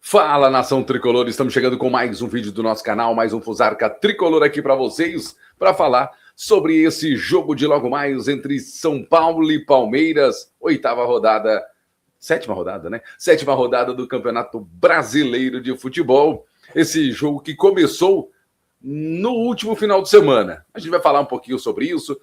Fala, nação tricolor, estamos chegando com mais um vídeo do nosso canal, mais um Fusarca Tricolor aqui para vocês, para falar sobre esse jogo de logo mais entre São Paulo e Palmeiras, sétima rodada do Campeonato Brasileiro de Futebol. Esse jogo que começou no último final de semana. A gente vai falar um pouquinho sobre isso.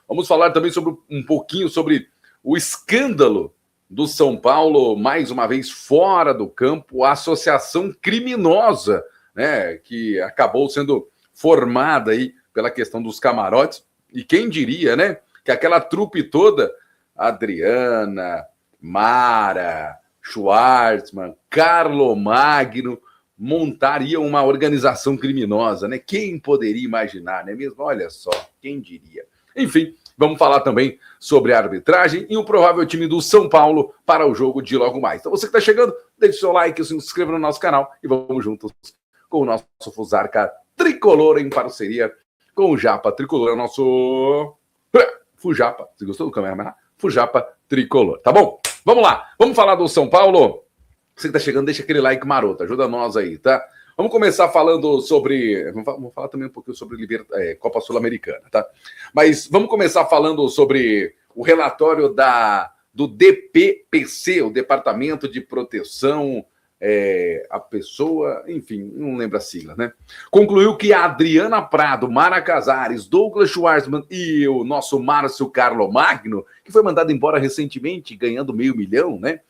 Vamos falar também um pouquinho sobre o escândalo do São Paulo, mais uma vez fora do campo, a associação criminosa, né, que acabou sendo formada aí pela questão dos camarotes. E quem diria, né, que aquela trupe toda, Adriana, Mara, Schwartzman, Carlomagno, montariam uma organização criminosa, né? Quem poderia imaginar, não é mesmo? Olha só, quem diria. Enfim, vamos falar também sobre a arbitragem e o provável time do São Paulo para o jogo de logo mais. Então você que está chegando, deixe seu like, se inscreva no nosso canal e vamos juntos com o nosso Fusarca Tricolor em parceria com o Japa Tricolor, nosso Fujapa. Você gostou do câmera? Fujapa Tricolor, tá bom? Vamos lá, vamos falar do São Paulo. Você que está chegando, deixa aquele like maroto, ajuda nós aí, tá? Vamos começar falando sobre... Vamos falar também um pouquinho sobre Copa Sul-Americana, tá? Mas vamos começar falando sobre o relatório do DPPC, o Departamento de Proteção, a pessoa... Enfim, não lembro a sigla, né? Concluiu que a Adriana Prado, Mara Casares, Douglas Schwartzman e o nosso Márcio Carlomagno, que foi mandado embora recentemente, ganhando R$500 mil, né?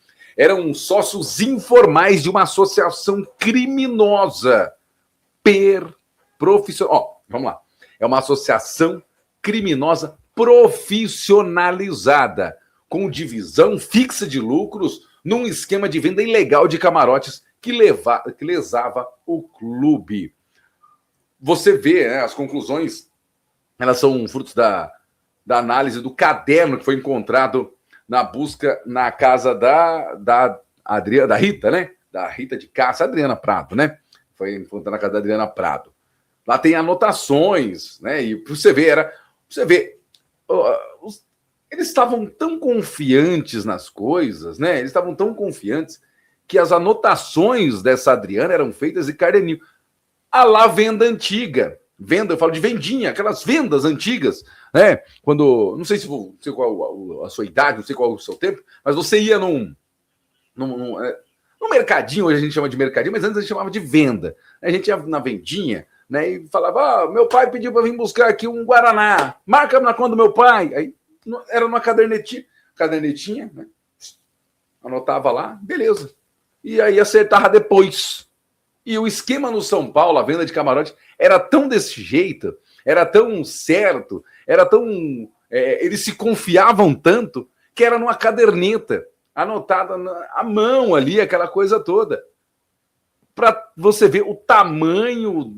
Eram sócios informais de uma associação criminosa profissional. Vamos lá. É uma associação criminosa profissionalizada, com divisão fixa de lucros num esquema de venda ilegal de camarotes que lesava o clube. Você vê, né, as conclusões, elas são frutos da análise do caderno que foi encontrado na busca na casa da Rita, né? Da Rita de Cássia, Adriana Prado, né? Foi encontrada na casa da Adriana Prado. Lá tem anotações, né? E você vê, eles estavam tão confiantes nas coisas, né? Eles estavam tão confiantes que as anotações dessa Adriana eram feitas de caderninho. A lá venda antiga. Venda, eu falo de vendinha, aquelas vendas antigas, né? Quando, não sei qual a sua idade, não sei qual o seu tempo, mas você ia num mercadinho, hoje a gente chama de mercadinho, mas antes a gente chamava de venda. A gente ia na vendinha, né? E falava, meu pai pediu para vir buscar aqui um Guaraná, marca na conta do meu pai. Aí era numa cadernetinha, né? Anotava lá, beleza. E aí acertava depois. E o esquema no São Paulo, a venda de camarote, era tão desse jeito, era tão certo, era tão... eles se confiavam tanto que era numa caderneta, anotada à mão ali, aquela coisa toda. Para você ver o tamanho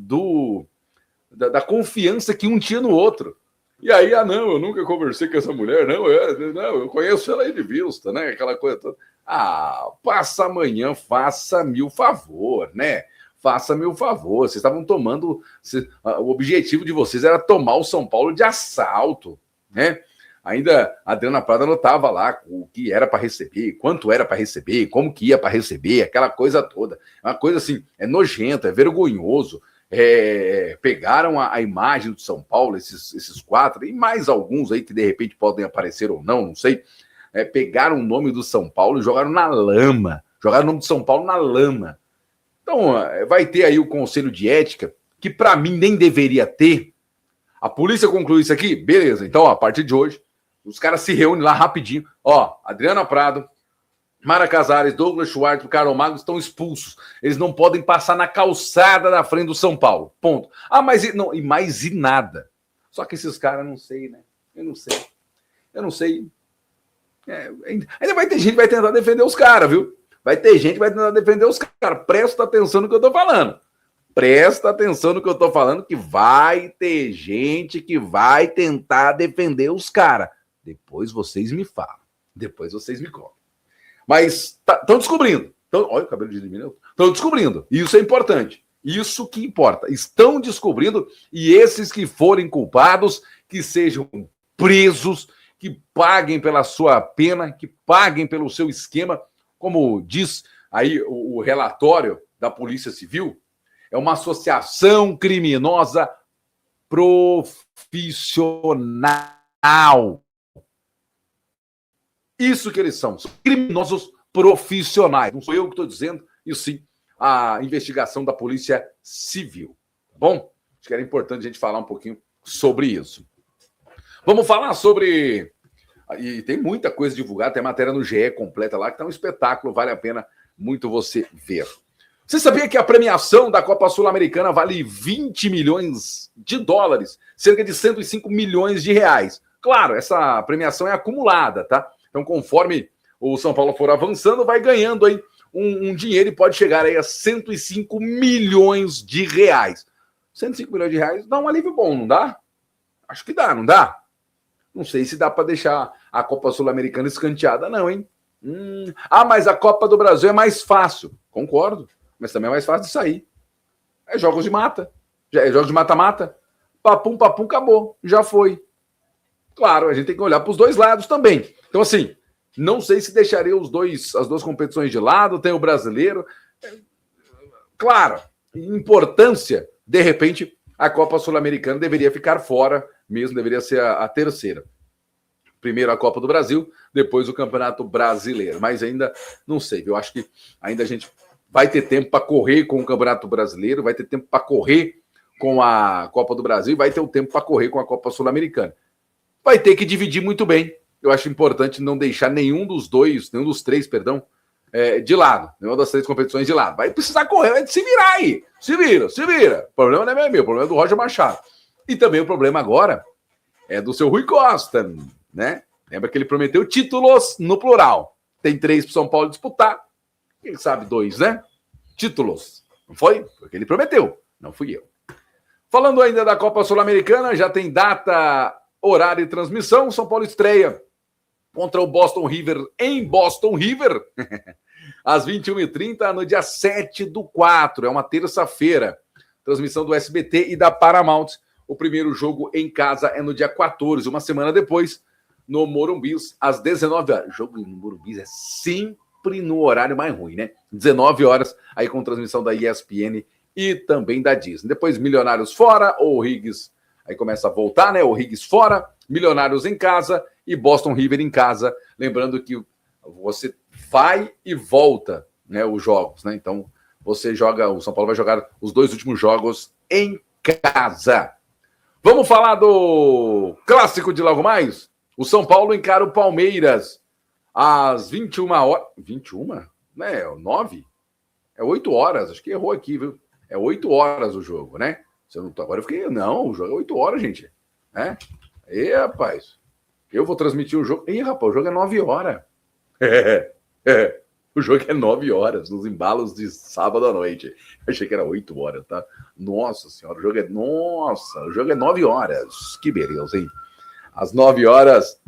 da confiança que um tinha no outro. E aí, não, eu nunca conversei com essa mulher, não, eu conheço ela aí de vista, né? Aquela coisa toda. Passa amanhã, faça-me o favor, né? Faça-me o favor, vocês estavam tomando... O objetivo de vocês era tomar o São Paulo de assalto, né? Ainda a Adriana Prado anotava lá o que era para receber, quanto era para receber, como que ia para receber, aquela coisa toda. Uma coisa assim, é nojento, é vergonhoso. Pegaram a imagem do São Paulo, esses quatro, e mais alguns aí que de repente podem aparecer ou não sei. Pegaram o nome do São Paulo e jogaram na lama. Jogaram o nome do São Paulo na lama. Então, vai ter aí o Conselho de Ética, que para mim nem deveria ter. A polícia concluiu isso aqui? Beleza. Então, a partir de hoje, os caras se reúnem lá rapidinho. Adriana Prado, Mara Casares, Douglas Schwartz e Carlos Magno estão expulsos. Eles não podem passar na calçada da frente do São Paulo. Ponto. Mais e nada. Só que esses caras, não sei, né? Eu não sei. Ainda vai ter gente que vai tentar defender os caras, viu? Vai ter gente que vai tentar defender os caras. Presta atenção no que eu tô falando. Presta atenção no que eu tô falando, que vai ter gente que vai tentar defender os caras. Depois vocês me falam. Depois vocês me contam. Mas estão descobrindo. Olha o cabelo de mim. Estão descobrindo. Isso é importante. Isso que importa. Estão descobrindo, e esses que forem culpados, que sejam presos, que paguem pela sua pena, que paguem pelo seu esquema, como diz aí o relatório da Polícia Civil, é uma associação criminosa profissional. Isso que eles são criminosos profissionais. Não sou eu que estou dizendo, isso sim, a investigação da Polícia Civil. Tá bom? Acho que era importante a gente falar um pouquinho sobre isso. Vamos falar sobre... E tem muita coisa divulgada, tem matéria no GE completa lá, que tá um espetáculo, vale a pena muito você ver. Você sabia que a premiação da Copa Sul-Americana vale 20 milhões de dólares, cerca de 105 milhões de reais? Claro, essa premiação é acumulada, tá? Então, conforme o São Paulo for avançando, vai ganhando aí um dinheiro e pode chegar aí a 105 milhões de reais. 105 milhões de reais dá um alívio bom, não dá? Acho que dá, não dá? Não sei se dá para deixar a Copa Sul-Americana escanteada, não, hein? Mas a Copa do Brasil é mais fácil. Concordo, mas também é mais fácil de sair. É jogos de mata. É jogos de mata-mata. Papum, papum, acabou. Já foi. Claro, a gente tem que olhar para os dois lados também. Então, assim, não sei se deixaria as duas competições de lado, tem o brasileiro. Claro, importância, de repente, a Copa Sul-Americana deveria ficar fora, mesmo deveria ser a terceira. Primeiro a Copa do Brasil, depois o Campeonato Brasileiro. Mas ainda não sei, eu acho que ainda a gente vai ter tempo para correr com o Campeonato Brasileiro, vai ter tempo para correr com a Copa do Brasil, vai ter o tempo para correr com a Copa Sul-Americana. Vai ter que dividir muito bem. Eu acho importante não deixar nenhum dos três, de lado. Nenhuma das três competições de lado. Vai precisar correr, vai se virar aí. Se vira. O problema não é meu, o problema é do Roger Machado. E também o problema agora é do seu Rui Costa, né? Lembra que ele prometeu títulos no plural. Tem 3 para São Paulo disputar. Quem sabe 2, né? Títulos. Não foi? Foi o que ele prometeu. Não fui eu. Falando ainda da Copa Sul-Americana, já tem data, horário e transmissão. São Paulo estreia contra o Boston River em Boston River, às 21h30, no dia 7/4. É uma terça-feira. Transmissão do SBT e da Paramount. O primeiro jogo em casa é no dia 14, uma semana depois, no Morumbi, às 19h. O jogo no Morumbi é sempre no horário mais ruim, né? 19 horas, aí com transmissão da ESPN e também da Disney. Depois, Milionários fora, ou Higgs, aí começa a voltar, né? O Higgs fora, Milionários em casa e Boston River em casa. Lembrando que você vai e volta, né, os jogos, né? Então, você joga, o São Paulo vai jogar os 2 últimos jogos em casa. Vamos falar do clássico de logo mais? O São Paulo encara o Palmeiras às 21 horas. 21? Não é 9? É 8 horas. Acho que errou aqui, viu? É 8 horas o jogo, né? Agora eu fiquei... Não, o jogo é 8 horas, gente. É? E, rapaz, eu vou transmitir o jogo. Ih, rapaz, o jogo é 9 horas. O jogo é 9 horas, nos embalos de sábado à noite. Eu achei que era 8 horas, tá? Nossa senhora, o jogo é 9 horas. Que beleza, hein? Às 9 horas,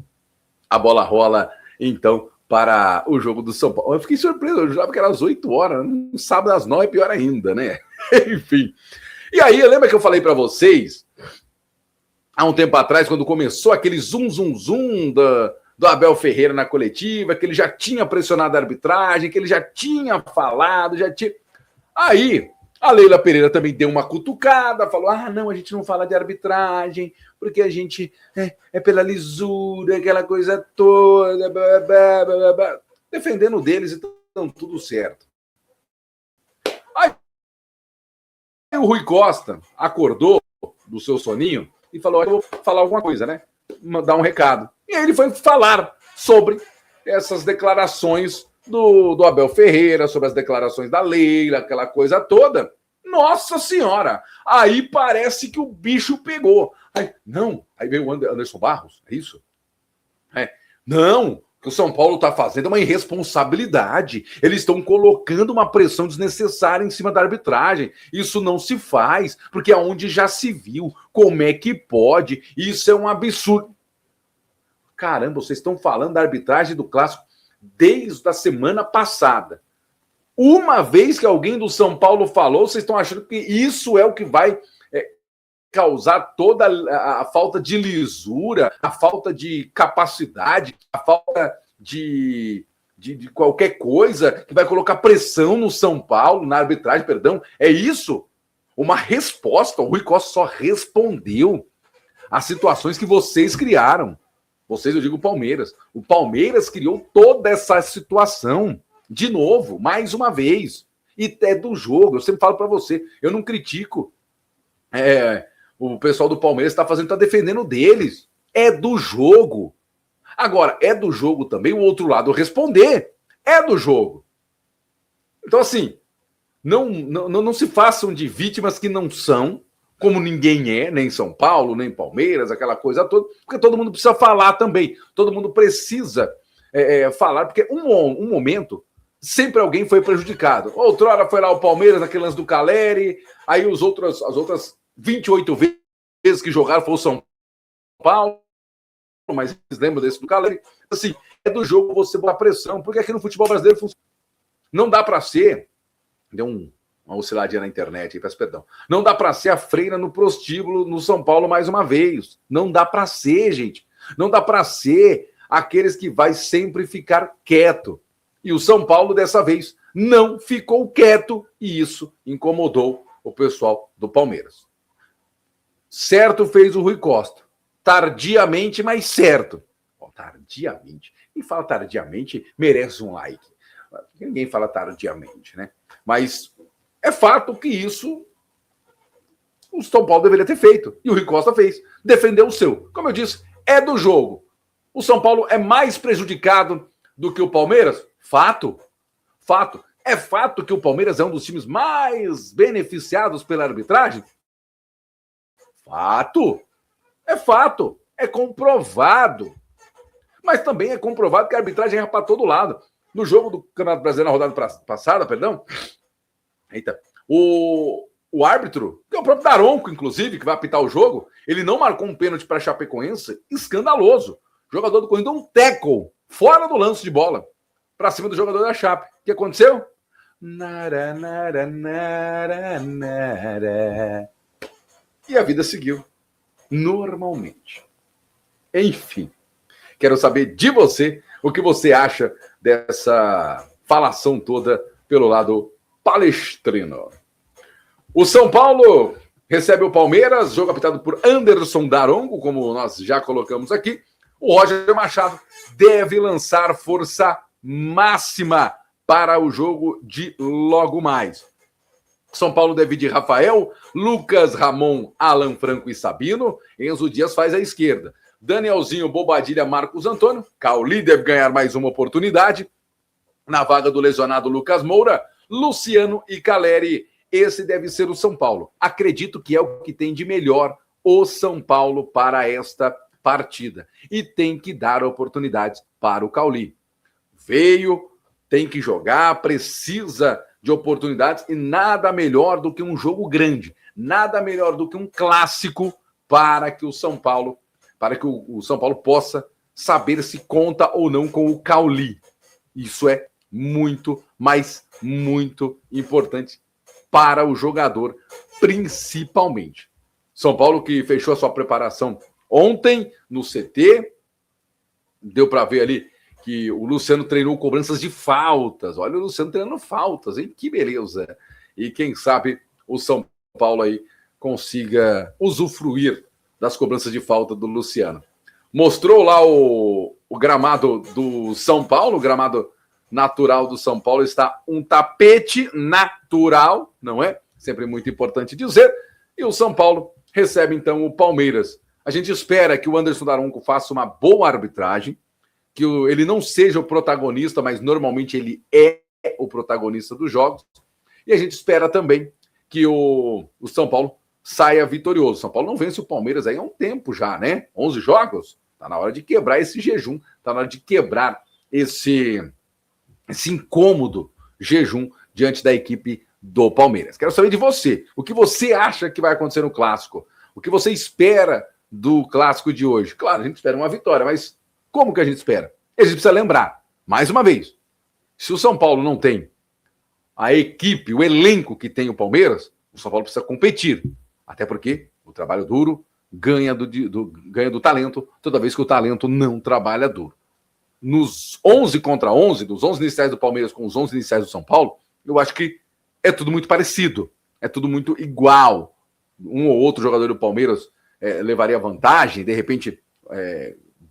a bola rola, então, para o jogo do São Paulo. Eu fiquei surpreso, eu jurava que era às 8 horas. No sábado às 9, pior ainda, né? Enfim. E aí, lembra que eu falei para vocês, há um tempo atrás, quando começou aquele zum do Abel Ferreira na coletiva, que ele já tinha pressionado a arbitragem, que ele já tinha falado, Aí, a Leila Pereira também deu uma cutucada, falou, não, a gente não fala de arbitragem, porque a gente é pela lisura, aquela coisa toda, blá, blá, blá, blá. Defendendo deles, então tudo certo. Aí o Rui Costa acordou do seu soninho e falou, eu vou falar alguma coisa, né? Dar um recado. E aí ele foi falar sobre essas declarações do Abel Ferreira, sobre as declarações da Leila, aquela coisa toda. Nossa Senhora! Aí parece que o bicho pegou. Aí veio o Anderson Barros, é isso? Não, o que o São Paulo está fazendo é uma irresponsabilidade. Eles estão colocando uma pressão desnecessária em cima da arbitragem. Isso não se faz, porque aonde já se viu, como é que pode? Isso é um absurdo. Caramba, vocês estão falando da arbitragem do Clássico desde a semana passada. Uma vez que alguém do São Paulo falou, vocês estão achando que isso é o que vai causar toda a falta de lisura, a falta de capacidade, a falta de de qualquer coisa que vai colocar pressão no São Paulo, na arbitragem, perdão. É isso? Uma resposta. O Rui Costa só respondeu às situações que vocês criaram. Vocês, eu digo, o Palmeiras. O Palmeiras criou toda essa situação. De novo, mais uma vez. E é do jogo. Eu sempre falo para você, eu não critico. O pessoal do Palmeiras está defendendo deles. É do jogo. Agora, é do jogo também o outro lado responder. É do jogo. Então, assim, não se façam de vítimas que não são, como ninguém é, nem São Paulo, nem Palmeiras, aquela coisa toda, porque todo mundo precisa falar também. Todo mundo precisa falar, porque um momento, sempre alguém foi prejudicado. Outrora foi lá o Palmeiras, naquele lance do Caleri, aí as outras 28 vezes que jogaram foi o São Paulo, mas vocês lembram desse do Caleri? Assim, é do jogo você botar pressão, porque aqui no futebol brasileiro funciona. Não dá para ser, deu uma osciladinha na internet, aí, peço perdão. Não dá para ser a freira no prostíbulo no São Paulo mais uma vez. Não dá para ser, gente. Não dá para ser aqueles que vai sempre ficar quieto. E o São Paulo, dessa vez, não ficou quieto e isso incomodou o pessoal do Palmeiras. Certo fez o Rui Costa. Tardiamente, mas certo. Tardiamente. Quem fala tardiamente merece um like. Ninguém fala tardiamente, né? Mas é fato que isso o São Paulo deveria ter feito. E o Rui Costa fez. Defendeu o seu. Como eu disse, é do jogo. O São Paulo é mais prejudicado do que o Palmeiras? Fato. Fato. É fato que o Palmeiras é um dos times mais beneficiados pela arbitragem? Fato. É fato. É comprovado. Mas também é comprovado que a arbitragem erra para todo lado. No jogo do Campeonato Brasileiro, na rodada passada, o árbitro, que é o próprio Daronco, inclusive, que vai apitar o jogo, ele não marcou um pênalti para a Chapecoense, escandaloso. O jogador do Corinthians deu um tackle fora do lance de bola para cima do jogador da Chape. O que aconteceu? Nara, nara, nara, nara. E a vida seguiu normalmente. Enfim, quero saber de você o que você acha dessa falação toda pelo lado palestrino. O São Paulo recebe o Palmeiras, jogo apitado por Anderson Daronco, como nós já colocamos aqui. O Roger Machado deve lançar força máxima para o jogo de logo mais. São Paulo deve de Rafael, Lucas, Ramon, Alan Franco e Sabino. Enzo Dias faz a esquerda. Danielzinho, Bobadilha, Marcos Antônio. Cauli deve ganhar mais uma oportunidade. Na vaga do lesionado Lucas Moura, Luciano e Caleri. Esse deve ser o São Paulo. Acredito que é o que tem de melhor o São Paulo para esta partida. E tem que dar oportunidades para o Cauli. Veio, tem que jogar, precisa de oportunidades e nada melhor do que um jogo grande. Nada melhor do que um clássico para que o São Paulo possa saber se conta ou não com o Cauli. Isso é muito, mas muito importante para o jogador, principalmente. São Paulo que fechou a sua preparação ontem no CT, deu para ver ali que o Luciano treinou cobranças de faltas. Olha o Luciano treinando faltas, hein? Que beleza! E quem sabe o São Paulo aí consiga usufruir das cobranças de falta do Luciano. Mostrou lá o gramado do São Paulo, o gramado natural do São Paulo está um tapete natural, não é? Sempre muito importante dizer. E o São Paulo recebe então o Palmeiras. A gente espera que o Anderson Daronco faça uma boa arbitragem, que ele não seja o protagonista, mas normalmente ele é o protagonista dos jogos. E a gente espera também que o São Paulo saia vitorioso. O São Paulo não vence o Palmeiras aí há um tempo já, né? 11 jogos. Está na hora de quebrar esse jejum. Está na hora de quebrar esse incômodo jejum diante da equipe do Palmeiras. Quero saber de você. O que você acha que vai acontecer no Clássico? O que você espera do Clássico de hoje? Claro, a gente espera uma vitória, mas como que a gente espera? A gente precisa lembrar, mais uma vez, se o São Paulo não tem a equipe, o elenco que tem o Palmeiras, o São Paulo precisa competir. Até porque o trabalho duro ganha do talento toda vez que o talento não trabalha duro. nos 11 contra 11, dos 11 iniciais do Palmeiras com os 11 iniciais do São Paulo, eu acho que é tudo muito parecido, é tudo muito igual. Um ou outro jogador do Palmeiras levaria vantagem, de repente,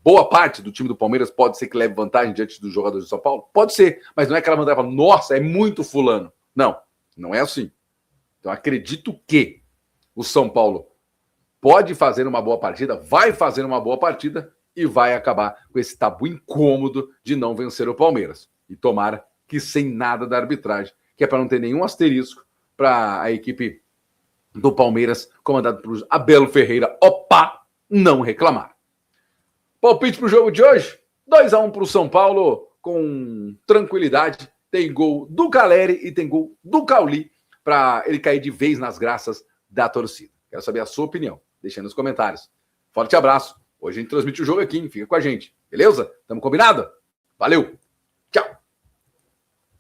boa parte do time do Palmeiras pode ser que leve vantagem diante dos jogadores do São Paulo? Pode ser, mas não é aquela vantagem, fala, nossa, é muito fulano. Não, não é assim. Então, acredito que o São Paulo pode fazer uma boa partida, vai fazer uma boa partida e vai acabar com esse tabu incômodo de não vencer o Palmeiras. E tomara que sem nada da arbitragem, que é para não ter nenhum asterisco para a equipe do Palmeiras, comandada por Abel Ferreira, não reclamar. Palpite para o jogo de hoje, 2-1 para o São Paulo, com tranquilidade. Tem gol do Caleri e tem gol do Cauli, para ele cair de vez nas graças da torcida. Quero saber a sua opinião. Deixa aí nos comentários. Forte abraço. Hoje a gente transmite o jogo aqui, hein? Fica com a gente. Beleza? Tamo combinado? Valeu!